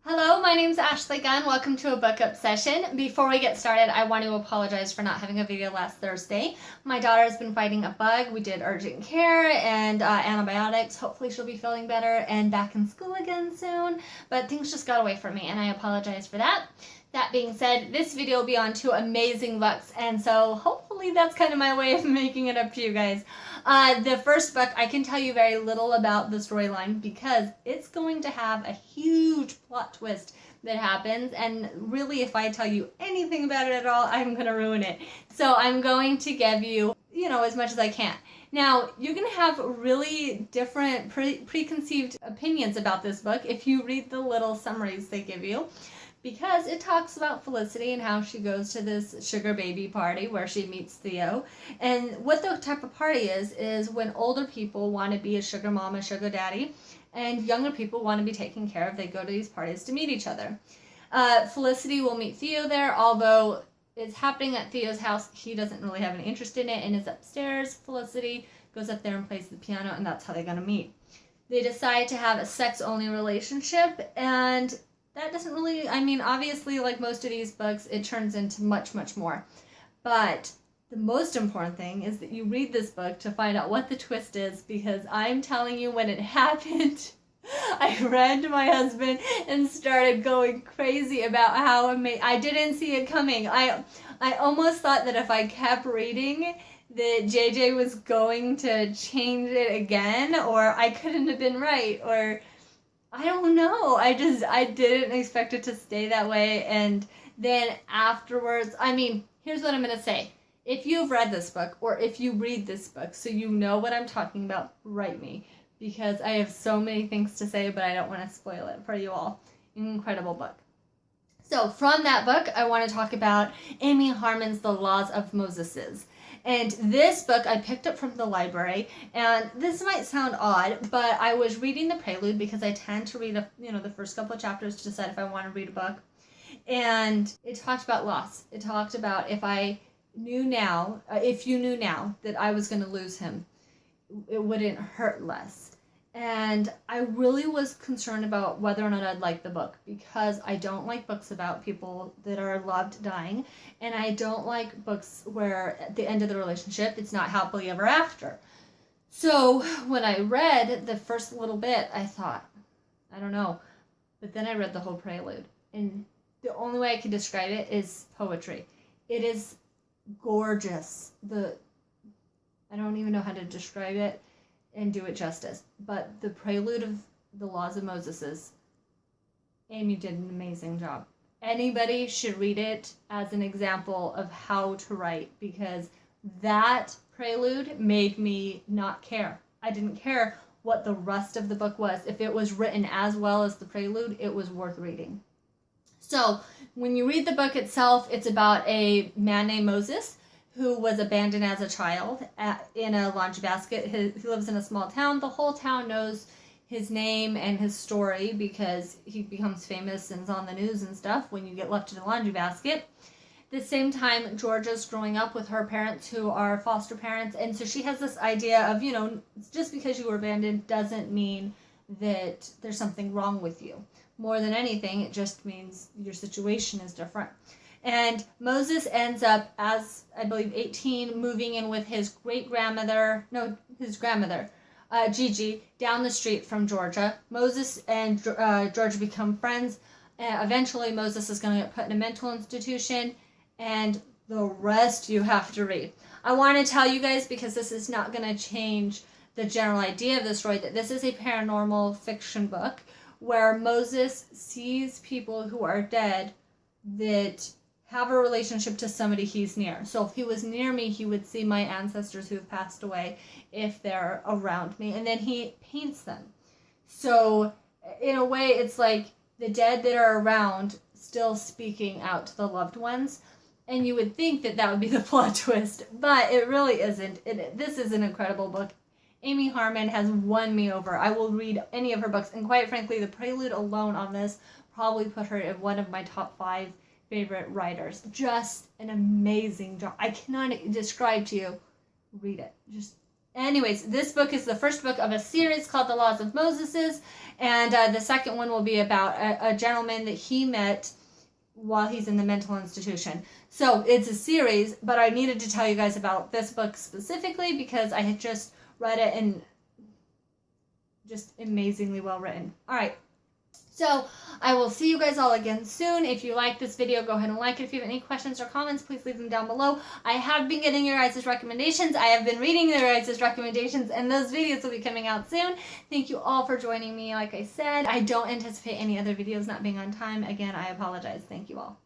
Hello, my name's Ashley Gunn. Welcome to a book up session. Before we get started, I want to apologize for not having a video last Thursday. My daughter has been fighting a bug. We did urgent care and antibiotics. Hopefully she'll be feeling better and back in school again soon, but things just got away from me and I apologize for that. That being said, this video will be on two amazing books, and so hopefully that's kind of my way of making it up to you guys. The first book, I can tell you very little about the storyline because it's going to have a huge plot twist that happens, and really if I tell you anything about it at all, I'm going to ruin it. So I'm going to give you, as much as I can. Now, you can have really different preconceived opinions about this book if you read the little summaries they give you, because it talks about Felicity and how she goes to this sugar baby party where she meets Theo. And what the type of party is when older people want to be a sugar mama, sugar daddy, and younger people want to be taken care of. They go to these parties to meet each other. Felicity will meet Theo there, although it's happening at Theo's house. He doesn't really have any interest in it and is upstairs. Felicity goes up there and plays the piano, and that's how they're going to meet. They decide to have a sex-only relationship, and that doesn't really, obviously, like most of these books, it turns into much, much more. But the most important thing is that you read this book to find out what the twist is, because I'm telling you, when it happened, I ran to my husband and started going crazy about how amazing. I didn't see it coming. I almost thought that if I kept reading, that JJ was going to change it again, or I couldn't have been right, or I don't know. I didn't expect it to stay that way. And then afterwards, here's what I'm going to say. If you've read this book, or if you read this book, so you know what I'm talking about, write me. Because I have so many things to say, but I don't want to spoil it for you all. Incredible book. So from that book, I want to talk about Amy Harmon's The Laws of Moses. And this book I picked up from the library, and this might sound odd, but I was reading the prelude because I tend to read the first couple of chapters to decide if I want to read a book. And it talked about loss. It talked about if you knew now that I was going to lose him, it wouldn't hurt less. And I really was concerned about whether or not I'd like the book, because I don't like books about people that are loved dying, and I don't like books where at the end of the relationship it's not happily ever after. So when I read the first little bit, I thought, I don't know. But then I read the whole prelude, and the only way I can describe it is poetry. It is gorgeous. I don't even know how to describe it and do it justice, but the prelude of The Laws of Moses, Amy did an amazing job. Anybody should read it as an example of how to write, because that prelude made me not care. I didn't care what the rest of the book was. If it was written as well as the prelude, it was worth reading. So when you read the book itself, it's about a man named Moses who was abandoned as a child in a laundry basket. He lives in a small town. The whole town knows his name and his story because he becomes famous and is on the news and stuff when you get left in a laundry basket. At the same time, Georgia's growing up with her parents who are foster parents, and so she has this idea of, just because you were abandoned doesn't mean that there's something wrong with you. More than anything, it just means your situation is different. And Moses ends up, as I believe 18, moving in with his grandmother, Gigi, down the street from Georgia. Moses and Georgia become friends. Eventually, Moses is going to get put in a mental institution, and the rest you have to read. I want to tell you guys, because this is not going to change the general idea of the story, that this is a paranormal fiction book where Moses sees people who are dead that have a relationship to somebody he's near. So if he was near me, he would see my ancestors who have passed away if they're around me, and then he paints them. So in a way, it's like the dead that are around still speaking out to the loved ones, and you would think that would be the plot twist, but it really isn't. This is an incredible book. Amy Harmon has won me over. I will read any of her books, and quite frankly, the prelude alone on this probably put her in one of my top 5 favorite writers. Just an amazing job. I cannot describe to you. Read it. Just anyways, this book is the first book of a series called The Laws of Moses, and the second one will be about a gentleman that he met while he's in the mental institution. So it's a series, but I needed to tell you guys about this book specifically because I had just read it and just amazingly well written. All right. So I will see you guys all again soon. If you like this video, go ahead and like it. If you have any questions or comments, please leave them down below. I have been getting your guys' recommendations. I have been reading your guys' recommendations, and those videos will be coming out soon. Thank you all for joining me. Like I said, I don't anticipate any other videos not being on time. Again, I apologize. Thank you all.